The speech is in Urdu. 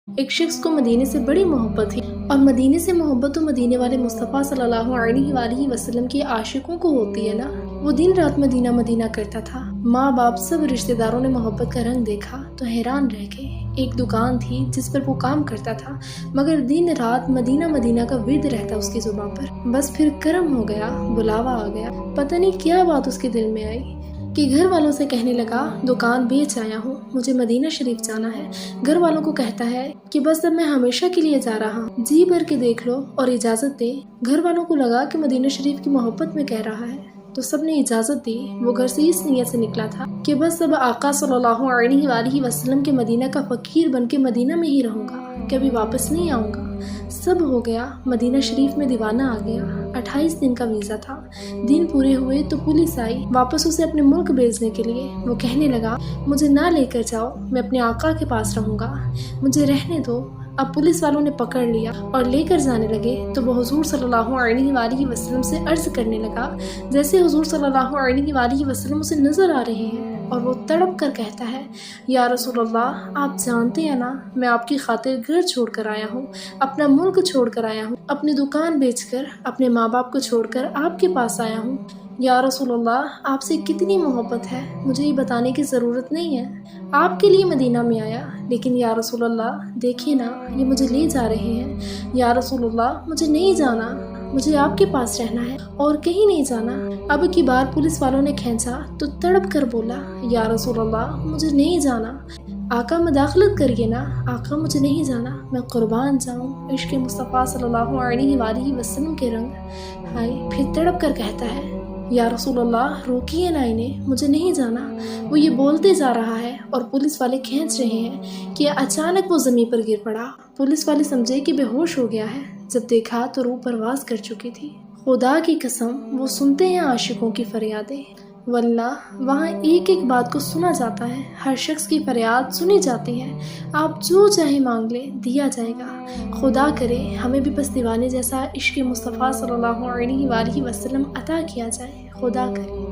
ایک شخص کو مدینے سے بڑی محبت تھی، اور مدینے سے محبت تو مدینے والے مصطفیٰ صلی اللہ علیہ وآلہ وسلم کے عاشقوں کو ہوتی ہے نا۔ وہ دن رات مدینہ مدینہ کرتا تھا۔ ماں باپ سب رشتہ داروں نے محبت کا رنگ دیکھا تو حیران رہ گئے۔ ایک دکان تھی جس پر وہ کام کرتا تھا، مگر دن رات مدینہ مدینہ کا ورد رہتا اس کی زبان پر۔ بس پھر کرم ہو گیا، بلاوا آ گیا۔ پتہ نہیں کیا بات اس کے دل میں آئی کہ گھر والوں سے کہنے لگا دکان بیچ آیا ہوں، مجھے مدینہ شریف جانا ہے۔ گھر والوں کو کہتا ہے کہ بس اب میں ہمیشہ کے لیے جا رہا ہوں، جی بھر کے دیکھ لو اور اجازت دے۔ گھر والوں کو لگا کہ مدینہ شریف کی محبت میں کہہ رہا ہے، تو سب نے اجازت دی۔ وہ گھر سے اس نیت سے نکلا تھا کہ بس اب آقا صلی اللہ علیہ وآلہ وسلم کے مدینہ کا فقیر بن کے مدینہ میں ہی رہوں گا، کبھی واپس نہیں آؤں گا۔ سب ہو گیا، مدینہ شریف میں دیوانہ آ گیا۔ 28 دن کا ویزا تھا۔ دن پورے ہوئے تو پولیس آئی واپس اسے اپنے ملک بھیجنے کے لیے۔ وہ کہنے لگا مجھے نہ لے کر جاؤ، میں اپنے آقا کے پاس رہوں گا، مجھے رہنے دو۔ اب پولیس والوں نے پکڑ لیا اور لے کر جانے لگے تو وہ حضور صلی اللہ علیہ وآلہ وسلم سے عرض کرنے لگا جیسے حضور صلی اللہ علیہ وآلہ وسلم اسے نظر آ رہے ہیں، اور وہ تڑپ کر کہتا ہے یا رسول اللہ، آپ جانتے ہیں نا میں آپ کی خاطر گھر چھوڑ کر آیا ہوں، اپنا ملک چھوڑ کر آیا ہوں، اپنی دکان بیچ کر، اپنے ماں باپ کو چھوڑ کر آپ کے پاس آیا ہوں۔ یا رسول اللہ، آپ سے کتنی محبت ہے مجھے یہ بتانے کی ضرورت نہیں ہے، آپ کے لیے مدینہ میں آیا، لیکن یا رسول اللہ دیکھیے نا یہ مجھے لے جا رہے ہیں۔ یا رسول اللہ مجھے نہیں جانا، مجھے آپ کے پاس رہنا ہے اور کہیں نہیں جانا۔ اب کی بار پولیس والوں نے کھینچا تو تڑپ کر بولا یا رسول اللہ مجھے نہیں جانا، آقا مداخلت کریے نا، آقا مجھے نہیں جانا، میں قربان جاؤں عشق مصطفیٰ صلی اللہ علیہ وآلہ وسلم کے رنگ۔ ہائے، پھر تڑپ کر کہتا ہے یا رسول اللہ روکیے نا انہیں، مجھے نہیں جانا۔ وہ یہ بولتے جا رہا ہے اور پولیس والے کھینچ رہے ہیں کہ اچانک وہ زمین پر گر پڑا۔ پولیس والے سمجھے کہ بے ہوش ہو گیا ہے، جب دیکھا تو روح پرواز کر چکی تھی۔ خدا کی قسم وہ سنتے ہیں عاشقوں کی فریادیں، واللہ وہاں ایک ایک بات کو سنا جاتا ہے، ہر شخص کی فریاد سنی جاتی ہے۔ آپ جو چاہے مانگ لیں دیا جائے گا۔ خدا کرے ہمیں بھی بس دیوانے جیسا عشق مصطفیٰ صلی اللہ علیہ وآلہ وسلم عطا کیا جائے، خدا کرے۔